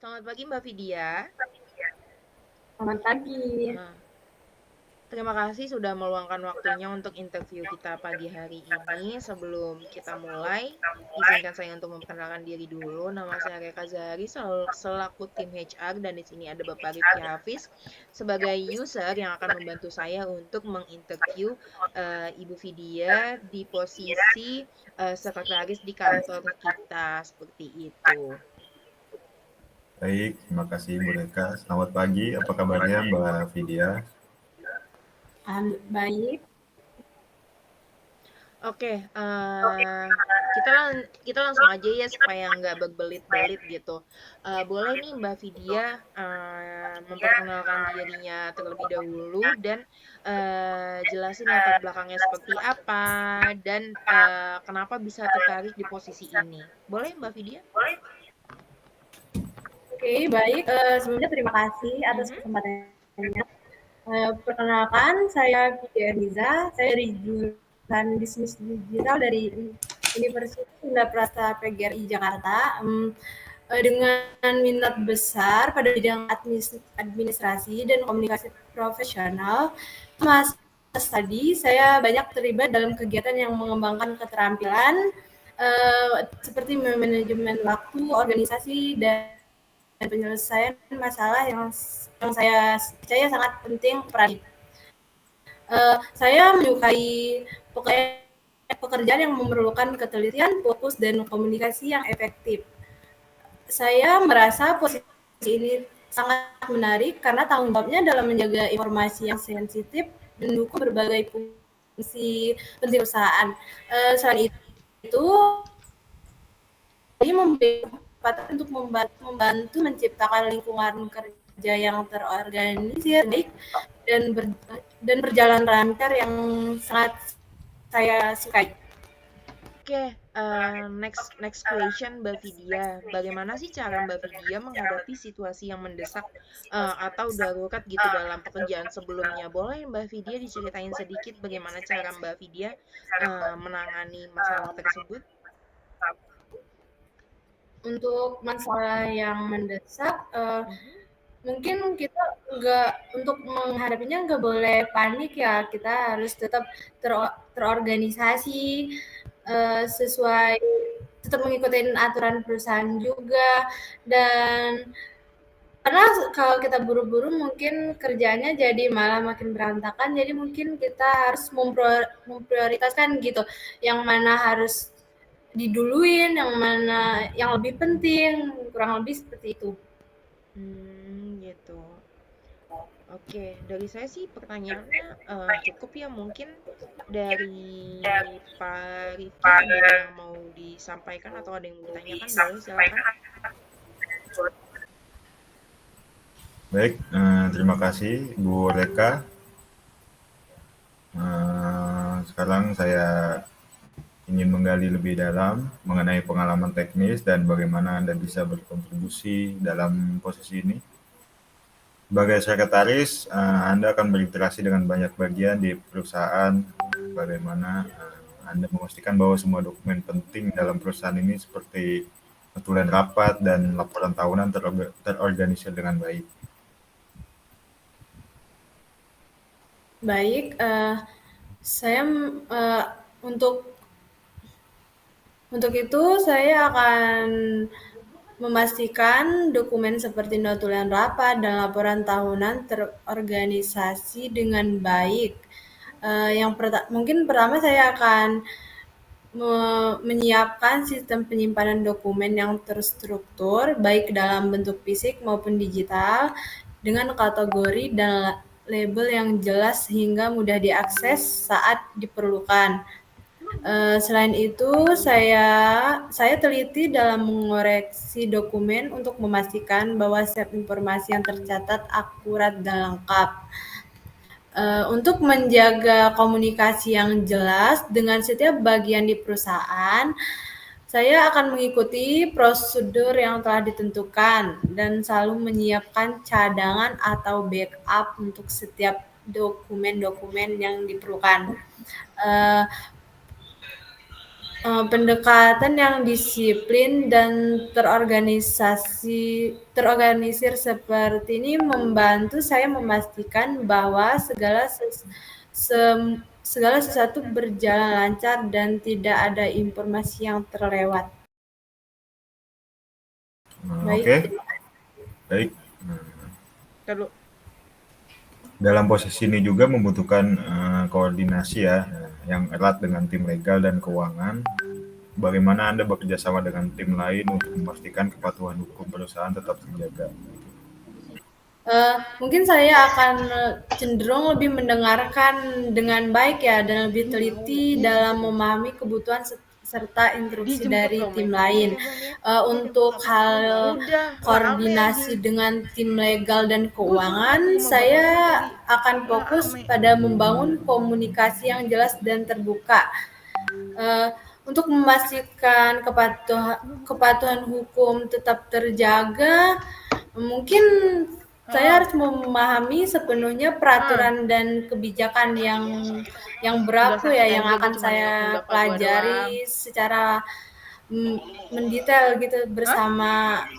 Selamat pagi Mbak Vidya. Selamat pagi. Nah, terima kasih sudah meluangkan waktunya untuk interview kita pagi hari ini. Sebelum kita mulai, izinkan saya untuk memperkenalkan diri dulu. Nama saya Reka Zahari selaku tim HR dan di sini ada Bapak Rifki Hafiz sebagai user yang akan membantu saya untuk menginterview Ibu Vidya di posisi sekretaris di kantor kita seperti itu. Baik, terima kasih Bu Reka. Selamat pagi, apa kabarnya Mbak Vidya? Baik. Oke, kita langsung aja ya supaya nggak berbelit-belit gitu. Boleh nih Mbak Vidya memperkenalkan dirinya terlebih dahulu dan jelasin latar belakangnya seperti apa dan kenapa bisa tertarik di posisi ini. Boleh Mbak Vidya? Oke, baik. Sebelumnya terima kasih atas Mhm. kesempatannya. Perkenalkan, saya Vidya Riza. Saya dari jurusan Bisnis Digital dari Universitas Sunda Prasta PGRI Jakarta. Dengan minat besar pada bidang administrasi dan komunikasi profesional, Mas tadi saya banyak terlibat dalam kegiatan yang mengembangkan keterampilan seperti manajemen waktu, organisasi, dan penyelesaian masalah yang saya percaya sangat penting peran. Saya menyukai pekerjaan yang memerlukan ketelitian, fokus, dan komunikasi yang efektif. Saya merasa posisi ini sangat menarik karena tanggung jawabnya dalam menjaga informasi yang sensitif mendukung berbagai fungsi penting perusahaan. Selain itu, ini memberi kesempatan untuk membantu menciptakan lingkungan kerja yang terorganisir, baik, dan berjalan lancar yang sangat saya sukai. Oke, next question Mbak Vidya. Bagaimana sih cara Mbak Vidya menghadapi situasi yang mendesak atau darurat gitu dalam pekerjaan sebelumnya? Boleh Mbak Vidya diceritain sedikit bagaimana cara Mbak Vidya menangani masalah tersebut? Untuk masalah yang mendesak, Mhm. mungkin kita nggak untuk menghadapinya nggak boleh panik ya, kita harus tetap terorganisasi, sesuai tetap mengikuti aturan perusahaan juga, dan karena kalau kita buru-buru mungkin kerjanya jadi malah makin berantakan, jadi mungkin kita harus memprioritaskan gitu, yang mana harus diduluin, yang mana yang lebih penting, kurang lebih seperti itu. Gitu. Oke, dari saya sih pertanyaannya cukup ya. Mungkin dari Pak Rifki ada yang mau disampaikan atau ada yang mau ditanyakan? Boleh, silakan. Baik, terima kasih Bu Reka. Sekarang saya ingin menggali lebih dalam mengenai pengalaman teknis dan bagaimana Anda bisa berkontribusi dalam posisi ini. Sebagai sekretaris, Anda akan berinteraksi dengan banyak bagian di perusahaan. Bagaimana Anda memastikan bahwa semua dokumen penting dalam perusahaan ini seperti notulen rapat dan laporan tahunan terorganisir dengan baik. Baik, saya eh, untuk itu saya akan memastikan dokumen seperti notulen rapat dan laporan tahunan terorganisasi dengan baik. Mungkin pertama saya akan menyiapkan sistem penyimpanan dokumen yang terstruktur, baik dalam bentuk fisik maupun digital, dengan kategori dan label yang jelas sehingga mudah diakses saat diperlukan. Selain itu, saya teliti dalam mengoreksi dokumen untuk memastikan bahwa setiap informasi yang tercatat akurat dan lengkap. Untuk menjaga komunikasi yang jelas dengan setiap bagian di perusahaan, saya akan mengikuti prosedur yang telah ditentukan dan selalu menyiapkan cadangan atau backup untuk setiap dokumen-dokumen yang diperlukan. Eh, Pendekatan yang disiplin dan terorganisir seperti ini membantu saya memastikan bahwa segala sesuatu berjalan lancar dan tidak ada informasi yang terlewat. Baik, Oke, baik. Terlalu Dalam posisi ini juga membutuhkan koordinasi ya, yang erat dengan tim legal dan keuangan. Bagaimana Anda bekerja sama dengan tim lain untuk memastikan kepatuhan hukum perusahaan tetap terjaga? Mungkin saya akan cenderung lebih mendengarkan dengan baik ya dan lebih teliti dalam memahami kebutuhan serta instruksi dijemput dari loh, tim Mei. lain. Coba nih. Untuk hal Udah rame koordinasi anjir. dengan tim legal dan Gue keuangan, sumpah cuma saya berapa menit tadi. akan fokus Rame. pada membangun komunikasi yang jelas dan terbuka. Eh, untuk memastikan kepatuhan hukum tetap terjaga, mungkin saya harus memahami sepenuhnya peraturan dan kebijakan yang Udah berlaku sakit ya, yang aja gue akan cuma nengokin saya bapak gua doang. pelajari secara mendetail gitu Hah?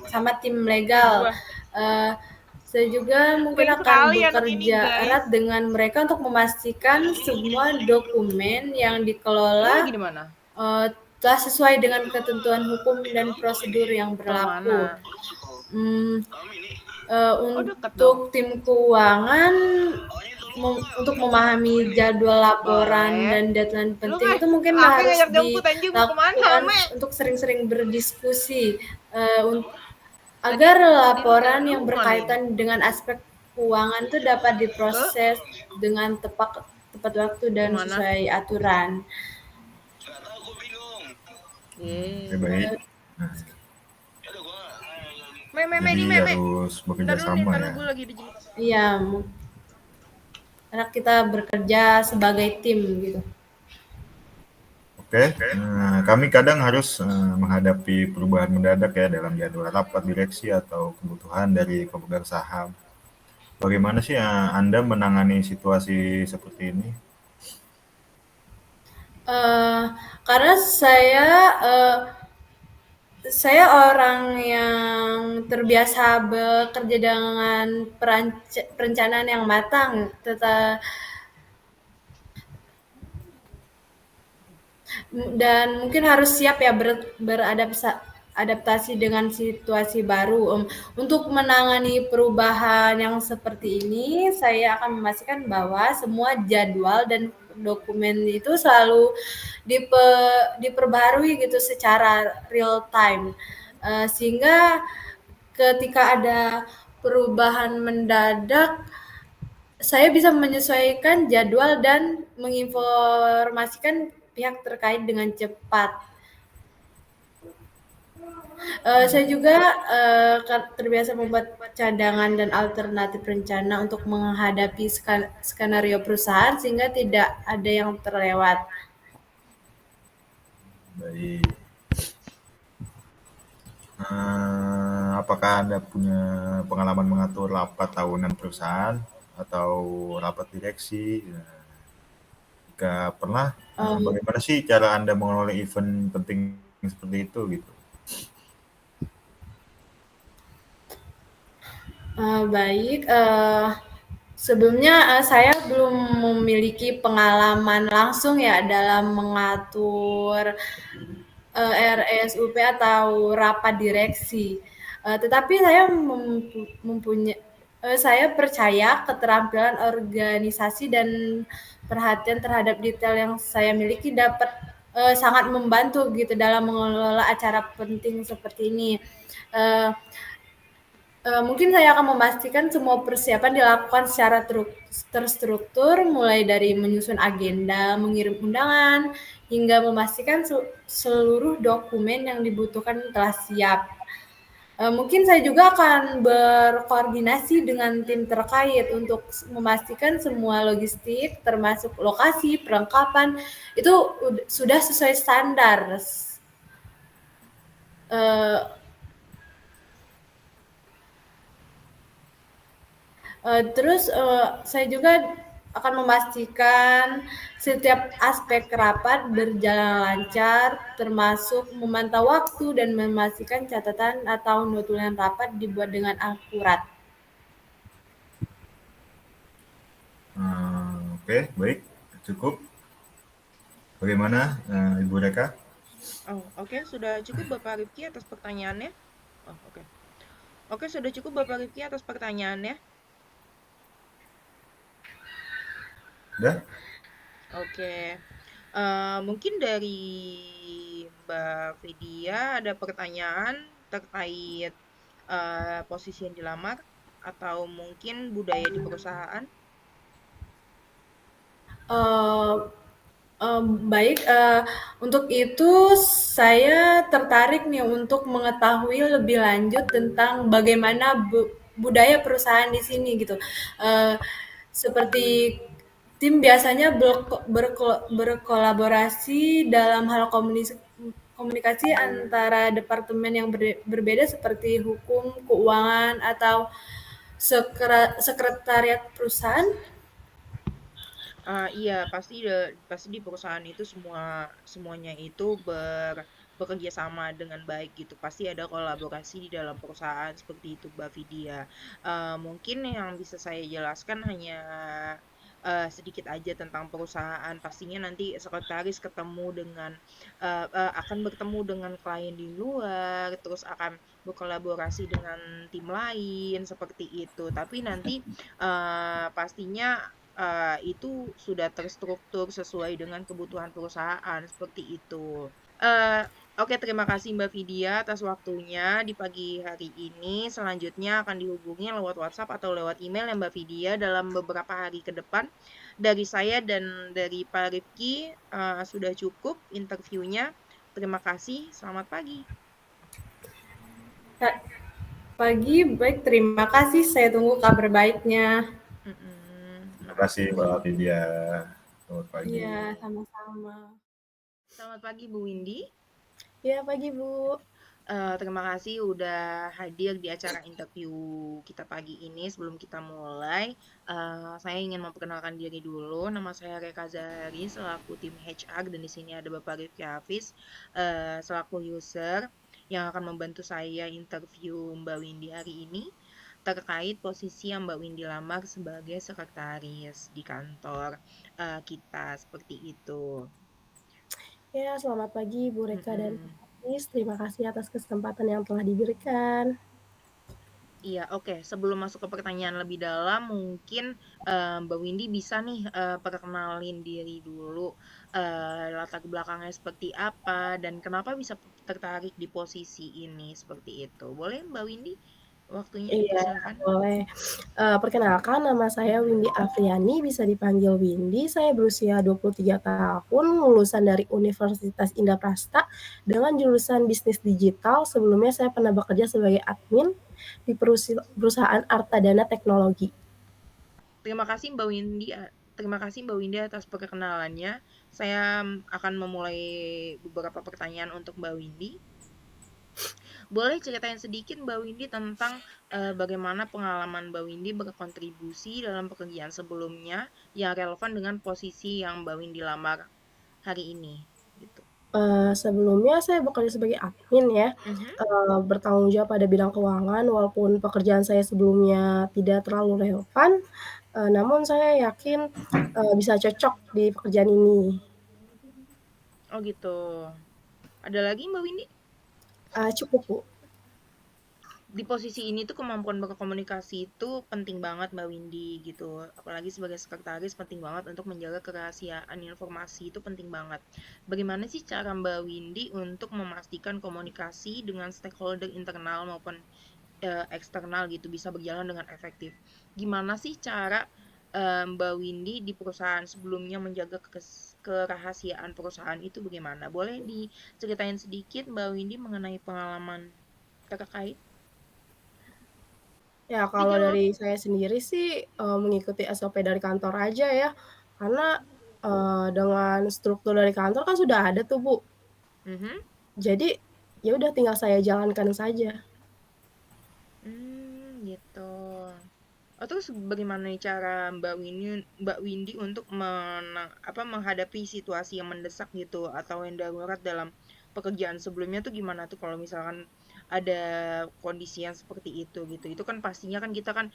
sama tim Di legal. gua. Uh, saya juga mungkin Baik akan sekali anak ini, bekerja guys. erat dengan mereka untuk memastikan semua dokumen yang Lu dikelola lagi di mana? telah sesuai dengan ketentuan hukum dan prosedur yang berlaku. Kemana? Hmm, Oh, deket dong. untuk tim keuangan, untuk memahami jadwal laporan Boleh. dan deadline Lu penting itu mungkin Ame harus ngajak jemput anjing mau kemana, dilakukan Ame? untuk sering-sering berdiskusi agar laporan Lu yang kemana ini? berkaitan dengan aspek keuangan itu dapat Ke? diproses dengan tepat waktu dan Kemana? sesuai aturan. Oke, Yeay. baik. Nah, Nih, jadi harus bekerja Ntar dulu nih, sama karena ya. gue lagi dijemput. Iya, karena kita bekerja sebagai tim gitu. Oke, kami kadang harus menghadapi perubahan mendadak ya dalam jadwal rapat direksi atau kebutuhan dari pemegang saham. Bagaimana sih Anda menangani situasi seperti ini? Karena saya orang yang terbiasa bekerja dengan perencanaan yang matang, dan mungkin harus siap ya beradaptasi dengan situasi baru. Untuk menangani perubahan yang seperti ini, saya akan memastikan bahwa semua jadwal dan dokumen itu selalu diperbarui gitu secara real time, sehingga ketika ada perubahan mendadak saya bisa menyesuaikan jadwal dan menginformasikan pihak terkait dengan cepat. Saya juga terbiasa membuat cadangan dan alternatif rencana untuk menghadapi skenario perusahaan sehingga tidak ada yang terlewat. Baik. Apakah Anda punya pengalaman mengatur rapat tahunan perusahaan atau rapat direksi? Jika pernah, bagaimana sih cara Anda mengelola event penting seperti itu gitu? Baik, sebelumnya saya belum memiliki pengalaman langsung ya dalam mengatur RSUP atau rapat direksi. Tetapi saya percaya keterampilan organisasi dan perhatian terhadap detail yang saya miliki dapat sangat membantu gitu dalam mengelola acara penting seperti ini. Mungkin saya akan memastikan semua persiapan dilakukan secara terstruktur, mulai dari menyusun agenda, mengirim undangan, hingga memastikan seluruh dokumen yang dibutuhkan telah siap. Mungkin saya juga akan berkoordinasi dengan tim terkait untuk memastikan semua logistik, termasuk lokasi, perlengkapan, itu sudah sesuai standar. Terus saya juga akan memastikan setiap aspek rapat berjalan lancar, termasuk memantau waktu dan memastikan catatan atau notulen rapat dibuat dengan akurat. Oke, baik, cukup. Bagaimana, Ibu Reka? Oh, oke, sudah cukup Bapak Rifki atas pertanyaannya? Oh, oke. Oke, sudah cukup Bapak Rifki atas pertanyaannya? Udah? Oke. Mungkin dari Mbak Vidya ada pertanyaan terkait posisi yang dilamar atau mungkin budaya di perusahaan? Eh, Baik, untuk itu saya tertarik nih untuk mengetahui lebih lanjut tentang bagaimana budaya perusahaan di sini gitu. Eh, Seperti tim biasanya berkolaborasi dalam hal komunikasi antara departemen yang berbeda seperti hukum, keuangan, atau sekretariat perusahaan. Iya, pasti di perusahaan itu semuanya itu bekerja sama dengan baik gitu. Pasti ada kolaborasi di dalam perusahaan seperti itu, Mbak Vidya. Mungkin yang bisa saya jelaskan hanya sedikit aja tentang perusahaan. Pastinya nanti sekretaris ketemu dengan akan bertemu dengan klien di luar, terus akan berkolaborasi dengan tim lain seperti itu. Tapi nanti pastinya itu sudah terstruktur sesuai dengan kebutuhan perusahaan seperti itu. Eh, oke, terima kasih Mbak Vidya atas waktunya di pagi hari ini. Selanjutnya akan dihubungi lewat WhatsApp atau lewat email ya Mbak Vidya dalam beberapa hari ke depan. Dari saya dan dari Pak Rifki sudah cukup interviewnya. Terima kasih, selamat pagi. Pagi, baik, terima kasih. Saya tunggu kabar baiknya. Terima kasih, Makasih. Mbak Vidya. Selamat pagi. Iya, sama-sama. Selamat pagi Bu Windy. Iya, pagi, Bu. Terima kasih udah hadir di acara interview kita pagi ini. Sebelum kita mulai, saya ingin memperkenalkan diri dulu. Nama saya Reka Zahari selaku tim HR dan di sini ada Bapak Rifki Hafiz selaku user yang akan membantu saya interview Mbak Windy hari ini terkait posisi yang Mbak Windy lamar sebagai sekretaris di kantor kita seperti itu. Ya, selamat pagi Bu Reka dan Mm-mm. Hafiz. Terima kasih atas kesempatan yang telah diberikan. Iya, oke. Sebelum masuk ke pertanyaan lebih dalam, mungkin Mbak Windy bisa nih perkenalin diri dulu, latar belakangnya seperti apa dan kenapa bisa tertarik di posisi ini seperti itu. Boleh Mbak Windy? Waktunya Iya, dipersilakan. boleh. Perkenalkan, nama saya Windy Afriani, bisa dipanggil Windy. Saya berusia 23 tahun, lulusan dari Universitas Indraprasta dengan jurusan Bisnis Digital. Sebelumnya saya pernah bekerja sebagai admin di perusahaan Artadana Teknologi. Terima kasih Mbak Windy. Terima kasih Mbak Windy atas perkenalannya. Saya akan memulai beberapa pertanyaan untuk Mbak Windy. Boleh ceritain sedikit Mbak Windy tentang bagaimana pengalaman Mbak Windy berkontribusi dalam pekerjaan sebelumnya yang relevan dengan posisi yang Mbak Windy lamar hari ini, gitu. Sebelumnya saya bekerja sebagai admin ya, Mhm. bertanggung jawab pada bidang keuangan walaupun pekerjaan saya sebelumnya tidak terlalu relevan, namun saya yakin, bisa cocok di pekerjaan ini. Oh gitu. Ada lagi Mbak Windy? Cukup, Bu. Di posisi ini tuh kemampuan berkomunikasi itu penting banget Mbak Windy gitu. Apalagi sebagai sekretaris penting banget untuk menjaga kerahasiaan informasi itu penting banget. Bagaimana sih cara Mbak Windy untuk memastikan komunikasi dengan stakeholder internal maupun eksternal gitu bisa berjalan dengan efektif? Gimana sih cara Mbak Windy di perusahaan sebelumnya menjaga kerahasiaan perusahaan itu bagaimana? Boleh diceritain sedikit Mbak Windy mengenai pengalaman terkait? Ya kalau Dijawab. dari saya sendiri sih, mengikuti SOP dari kantor aja ya, karena, dengan struktur dari kantor kan sudah ada tuh, Bu. Mhm. Jadi, ya udah tinggal saya jalankan saja. Gitu. Terus bagaimana nih cara Mbak Windy untuk menghadapi situasi yang mendesak gitu atau yang darurat dalam pekerjaan sebelumnya tuh gimana tuh kalau misalkan ada kondisi yang seperti itu gitu. Itu kan pastinya kan kita kan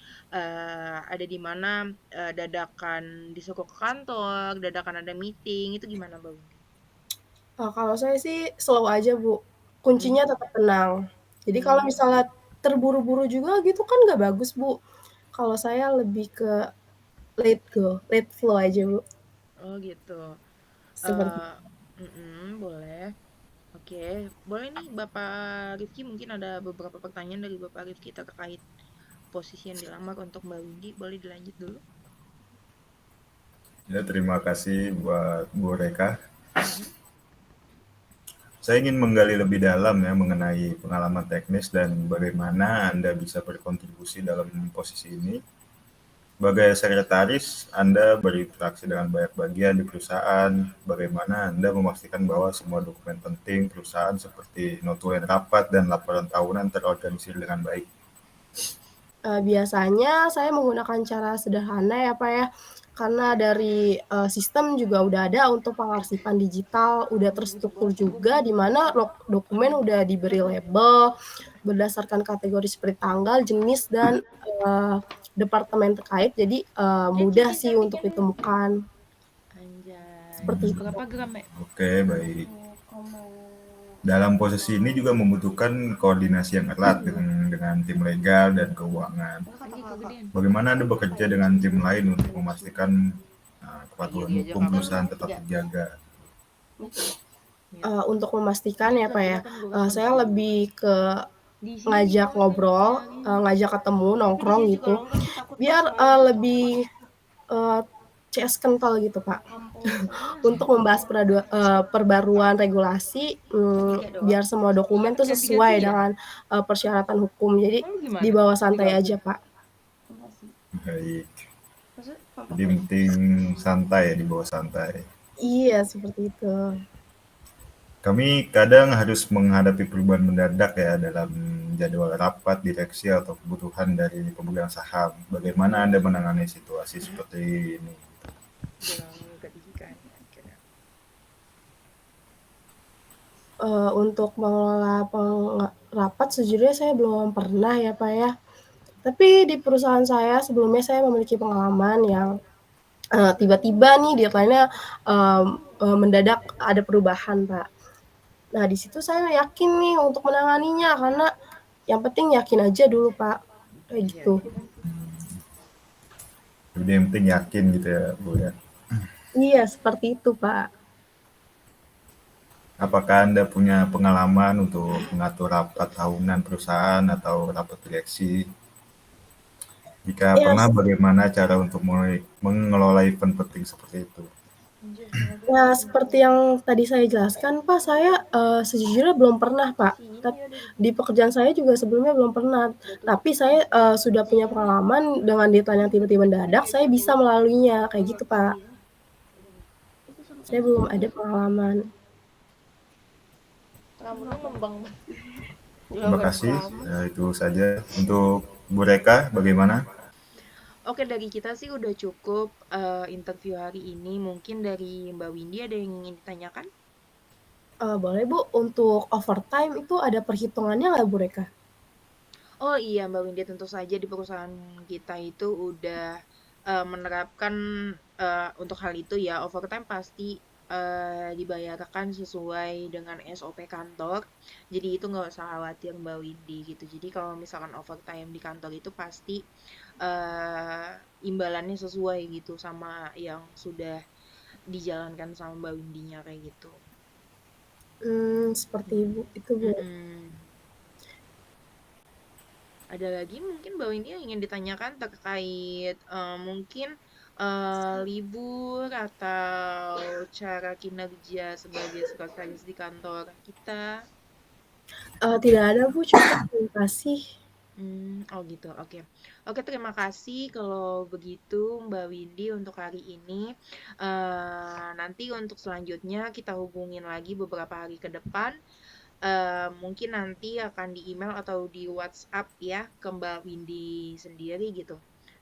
ada di mana dadakan disuruh ke kantor, dadakan ada meeting, itu gimana Mbak Windy? Kalau saya sih slow aja, Bu. Kuncinya Hmm. tetap tenang. Jadi kalau Hmm. misalnya terburu-buru juga gitu kan nggak bagus, Bu. Kalau saya lebih ke let go, let flow aja, Bu. Oh gitu. Seperti Boleh. Oke, boleh nih Bapak Rifki, mungkin ada beberapa pertanyaan dari Bapak Rifki terkait posisi yang dilamar untuk Mbak Windy. Boleh dilanjut dulu? Ya, terima kasih buat Bu Reka. Mm-mm. Saya ingin menggali lebih dalam ya mengenai pengalaman teknis dan bagaimana Anda bisa berkontribusi dalam posisi ini. Sebagai sekretaris, Anda berinteraksi dengan banyak bagian di perusahaan. Bagaimana Anda memastikan bahwa semua dokumen penting perusahaan seperti notulen rapat dan laporan tahunan terorganisir dengan baik? Biasanya saya menggunakan cara sederhana ya, Pak, ya, karena dari, sistem juga udah ada untuk pengarsipan digital, udah terstruktur juga di mana dokumen udah diberi label berdasarkan kategori seperti tanggal, jenis, dan, departemen terkait. Jadi, mudah sih untuk ditemukan, Anjay, seperti itu. berapa gram ya? Oke, baik. Dalam posisi ini juga membutuhkan koordinasi yang erat dengan tim legal dan keuangan. Ini kegedean. Bagaimana Anda bekerja dengan tim lain untuk memastikan kepatuhan Iya, hukum perusahaan tetap terjaga? Untuk memastikan ya, Pak, ya, saya lebih ke Di sini ngajak kan ngobrol, nyarinya. ngajak ketemu, Tapi di nongkrong sini gitu, kalau enggak tuh takut biar, pas lebih, eee, CS kental gitu, Pak. komposernya Untuk membahas perbaruan regulasi, tiga doang. biar semua dokumen tuh Ganti-ganti sesuai ya? dengan, persyaratan hukum. Jadi Lalu gimana? dibawa santai Digabung. aja, Pak. Baik. Maksud Jadi penting santai ya, di bawah santai. Iya, seperti itu. Kami kadang harus menghadapi perubahan mendadak ya dalam jadwal rapat direksi atau kebutuhan dari pemegang saham. Bagaimana Anda menangani situasi seperti ini? dalam kebijakan kira. Untuk mengelola rapat sejujurnya saya belum pernah ya, Pak, ya. Tapi di perusahaan saya sebelumnya saya memiliki pengalaman yang, tiba-tiba nih deadline-nya, mmm, mendadak ada perubahan, Pak. Nah, di situ saya yakin nih untuk menanganinya karena yang penting yakin aja dulu, Pak, kayak Iya, gitu. iya. Jadi yang penting yakin gitu ya, Bu ya. Iya, seperti itu, Pak. Apakah Anda punya pengalaman untuk mengatur rapat tahunan perusahaan atau rapat direksi? Jika Iya, pernah, bagaimana cara untuk mengelola event penting seperti itu? ya seperti yang tadi saya jelaskan, Pak, saya, sejujurnya belum pernah, Pak. Di pekerjaan saya juga sebelumnya belum pernah, tapi saya, sudah punya pengalaman dengan deadline yang tiba-tiba mendadak, saya bisa melaluinya, kayak gitu, Pak. Saya belum ada pengalaman. Rambutnya ngembang. Terima kasih. Itu saja untuk Bu Reka. Bagaimana? Oke, dari kita sih udah cukup interview hari ini. Mungkin dari Mbak Windy ada yang ingin ditanyakan? Boleh, Bu, untuk overtime itu ada perhitungannya nggak, Bu Reka? Oh iya, Mbak Windy, tentu saja di perusahaan kita itu udah menerapkan untuk hal itu ya, overtime pasti dibayarkan sesuai dengan SOP kantor. Jadi itu nggak usah khawatir Mbak Windy gitu. Jadi kalau misalkan overtime di kantor itu pasti imbalannya sesuai gitu sama yang sudah dijalankan sama Mbak Windy-nya kayak gitu. Seperti itu, Bu. Ada lagi mungkin Mbak Windy yang ingin ditanyakan terkait mungkin libur atau cara kinerja sebagai sekretaris di kantor kita? Tidak ada, Bu, cukup, terima kasih. Oh gitu, oke. Oke, terima kasih kalau begitu Mbak Windy untuk hari ini. Nanti untuk selanjutnya kita hubungin lagi beberapa hari ke depan. Mungkin nanti akan di email atau di WhatsApp ya ke Mbak Windy sendiri gitu.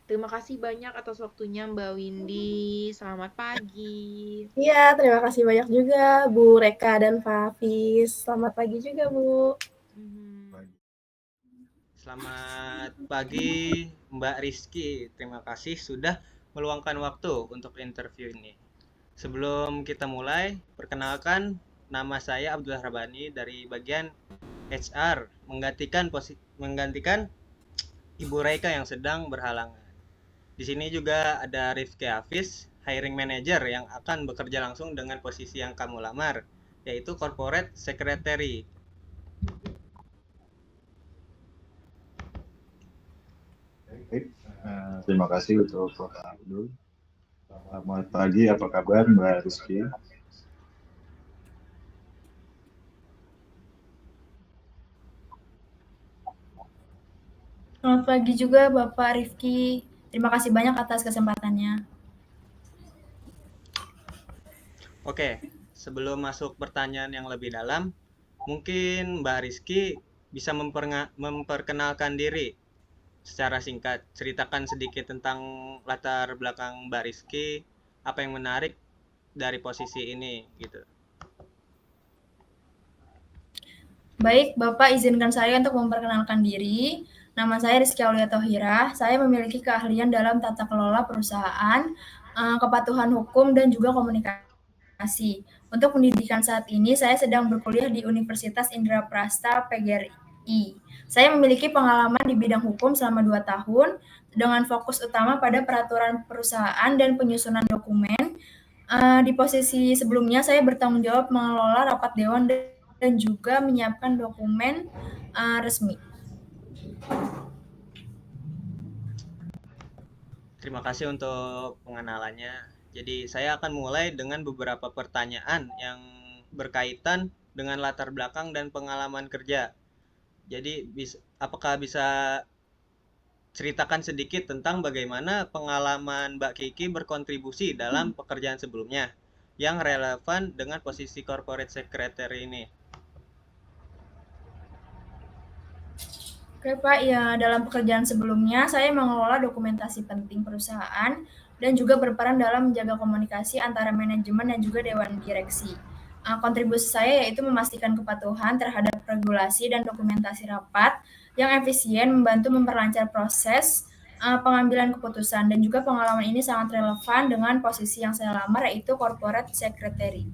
Terima kasih banyak atas waktunya Mbak Windy. Selamat pagi. Iya, terima kasih banyak juga Bu Reka dan Pak Hafiz. Selamat pagi juga, Bu. Mhm. Selamat pagi Mbak Rizky. Terima kasih sudah meluangkan waktu untuk interview ini. Sebelum kita mulai, perkenalkan nama saya Abdullah Rabani dari bagian HR menggantikan Ibu Reika yang sedang berhalangan. Di sini juga ada Rifki Hafiz, hiring manager yang akan bekerja langsung dengan posisi yang kamu lamar, yaitu corporate secretary. Baik, terima kasih untuk Bapak Abdul. Selamat pagi, apa kabar Mbak Rizky? Selamat pagi juga Bapak Rifki. Terima kasih banyak atas kesempatannya. Oke, sebelum masuk pertanyaan yang lebih dalam, mungkin Mbak Rizky bisa memperkenalkan diri secara singkat. Ceritakan sedikit tentang latar belakang Mbak Rizky, apa yang menarik dari posisi ini gitu. Baik, Bapak izinkan saya untuk memperkenalkan diri. Nama saya Rizky Aulia Thohira. Saya memiliki keahlian dalam tata kelola perusahaan, kepatuhan hukum, dan juga komunikasi. Untuk pendidikan saat ini, saya sedang berkuliah di Universitas Indraprasta PGRI. Saya memiliki pengalaman di bidang hukum selama 2 tahun, dengan fokus utama pada peraturan perusahaan dan penyusunan dokumen. Di posisi sebelumnya, saya bertanggung jawab mengelola rapat dewan dan juga menyiapkan dokumen resmi. Terima kasih untuk pengenalannya. Jadi saya akan mulai dengan beberapa pertanyaan yang berkaitan dengan latar belakang dan pengalaman kerja. Jadi apakah bisa ceritakan sedikit tentang bagaimana pengalaman Mbak Kiki berkontribusi dalam pekerjaan sebelumnya yang relevan dengan posisi corporate secretary ini? Oke Pak, ya dalam pekerjaan sebelumnya saya mengelola dokumentasi penting perusahaan dan juga berperan dalam menjaga komunikasi antara manajemen dan juga dewan direksi. Kontribusi saya yaitu memastikan kepatuhan terhadap regulasi dan dokumentasi rapat yang efisien, membantu memperlancar proses pengambilan keputusan, dan juga pengalaman ini sangat relevan dengan posisi yang saya lamar yaitu corporate secretary.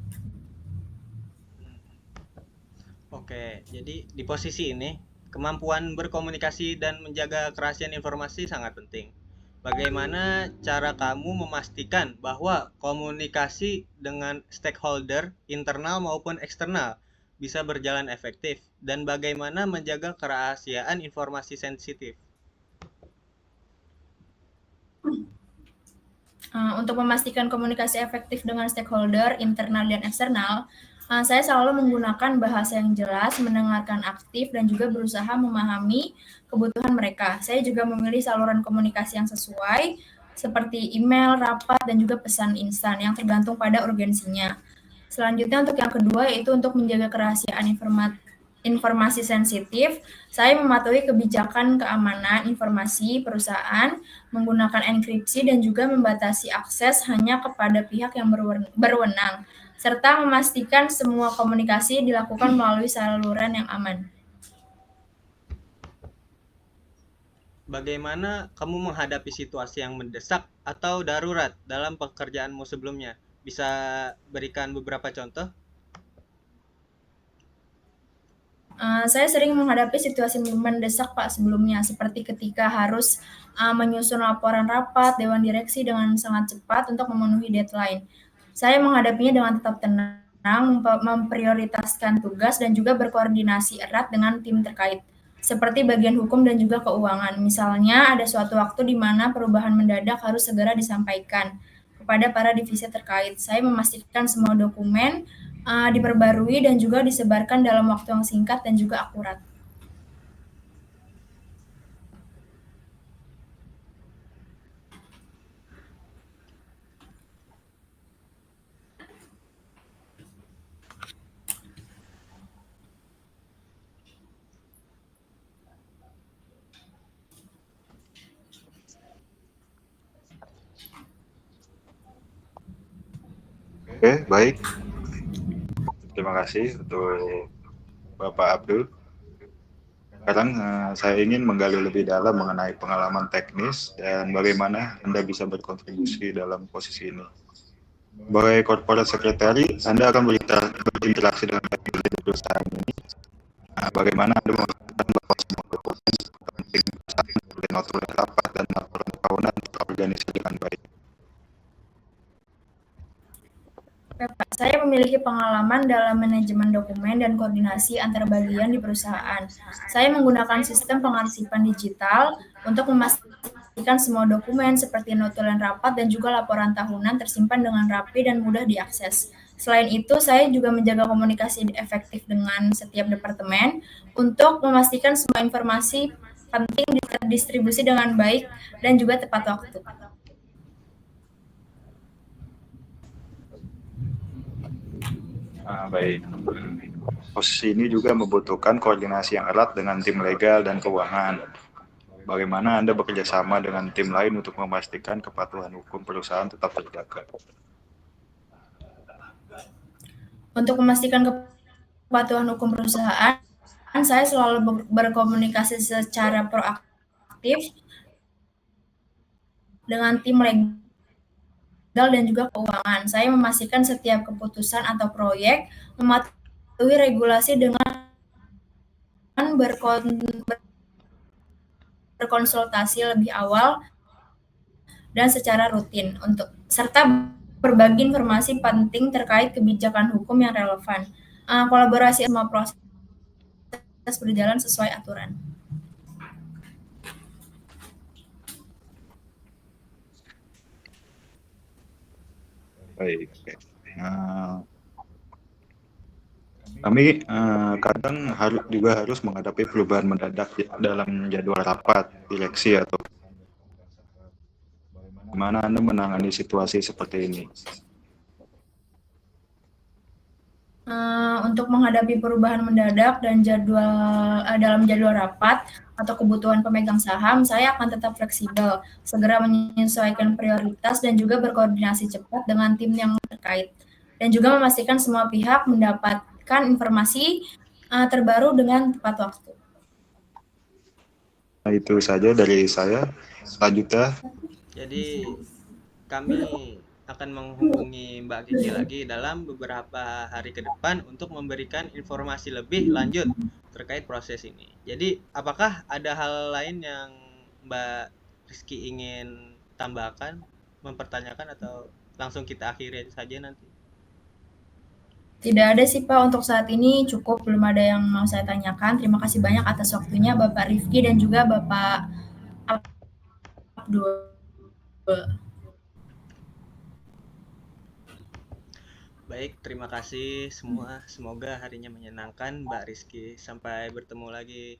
Oke, jadi di posisi ini kemampuan berkomunikasi dan menjaga kerahasiaan informasi sangat penting. Bagaimana cara kamu memastikan bahwa komunikasi dengan stakeholder internal maupun eksternal bisa berjalan efektif, dan bagaimana menjaga kerahasiaan informasi sensitif? Untuk memastikan komunikasi efektif dengan stakeholder internal dan eksternal, saya selalu menggunakan bahasa yang jelas, mendengarkan aktif, dan juga berusaha memahami kebutuhan mereka. Saya juga memilih saluran komunikasi yang sesuai, seperti email, rapat, dan juga pesan instan yang tergantung pada urgensinya. Selanjutnya untuk yang kedua yaitu untuk menjaga kerahasiaan informasi sensitif, saya mematuhi kebijakan keamanan informasi perusahaan, menggunakan enkripsi dan juga membatasi akses hanya kepada pihak yang berwenang, serta memastikan semua komunikasi dilakukan melalui saluran yang aman. Bagaimana kamu menghadapi situasi yang mendesak atau darurat dalam pekerjaanmu sebelumnya? Bisa berikan beberapa contoh? Saya sering menghadapi situasi mendesak Pak sebelumnya, seperti ketika harus menyusun laporan rapat dewan direksi dengan sangat cepat untuk memenuhi deadline. Saya menghadapinya dengan tetap tenang, memprioritaskan tugas dan juga berkoordinasi erat dengan tim terkait, seperti bagian hukum dan juga keuangan. Misalnya ada suatu waktu di mana perubahan mendadak harus segera disampaikan kepada para divisi terkait. Saya memastikan semua dokumen diperbarui dan juga disebarkan dalam waktu yang singkat dan juga akurat. Oke, baik. Terima kasih untuk Bapak Abdul. Sekarang saya ingin menggali lebih dalam mengenai pengalaman teknis dan bagaimana Anda bisa berkontribusi dalam posisi ini. Sebagai corporate secretary, Anda akan berinteraksi dengan baik di perusahaan ini. Bagaimana Anda memastikan bahwa semua dokumen penting seperti notulen rapat dan laporan tahunan terorganisir dengan baik? Pak, saya memiliki pengalaman dalam manajemen dokumen dan koordinasi antar bagian di perusahaan. Saya menggunakan sistem pengarsipan digital untuk memastikan semua dokumen seperti notulen rapat dan juga laporan tahunan tersimpan dengan rapi dan mudah diakses. Selain itu, saya juga menjaga komunikasi efektif dengan setiap departemen untuk memastikan semua informasi penting terdistribusi dengan baik dan juga tepat waktu. Baik. Posisi ini juga membutuhkan koordinasi yang erat dengan tim legal dan keuangan. Bagaimana Anda bekerja sama dengan tim lain untuk memastikan kepatuhan hukum perusahaan tetap terjaga? Untuk memastikan kepatuhan hukum perusahaan, saya selalu berkomunikasi secara proaktif dengan tim legal dan juga keuangan. Saya memastikan setiap keputusan atau proyek mematuhi regulasi dengan berkonsultasi lebih awal dan secara rutin serta berbagi informasi penting terkait kebijakan hukum yang relevan. Kolaborasi semua proses berjalan sesuai aturan. Baik. Kami kadang harus menghadapi perubahan mendadak dalam jadwal rapat, direksi, atau bagaimana Anda menangani situasi seperti ini? Untuk menghadapi perubahan mendadak dan dalam jadwal rapat atau kebutuhan pemegang saham, saya akan tetap fleksibel, segera menyesuaikan prioritas dan juga berkoordinasi cepat dengan tim yang terkait, dan juga memastikan semua pihak mendapatkan informasi terbaru dengan tepat waktu. Nah, itu saja dari saya. Selanjutnya, Jadi kami akan menghubungi Mbak Kiki lagi dalam beberapa hari ke depan untuk memberikan informasi lebih lanjut terkait proses ini. Jadi, apakah ada hal lain yang Mbak Rizky ingin tambahkan, mempertanyakan, atau langsung kita akhiri saja nanti? Tidak ada sih Pak, untuk saat ini cukup, belum ada yang mau saya tanyakan. Terima kasih banyak atas waktunya Bapak Rifki dan juga Bapak Abdul. Baik, terima kasih semua. Semoga harinya menyenangkan, Mbak Rizky. Sampai bertemu lagi.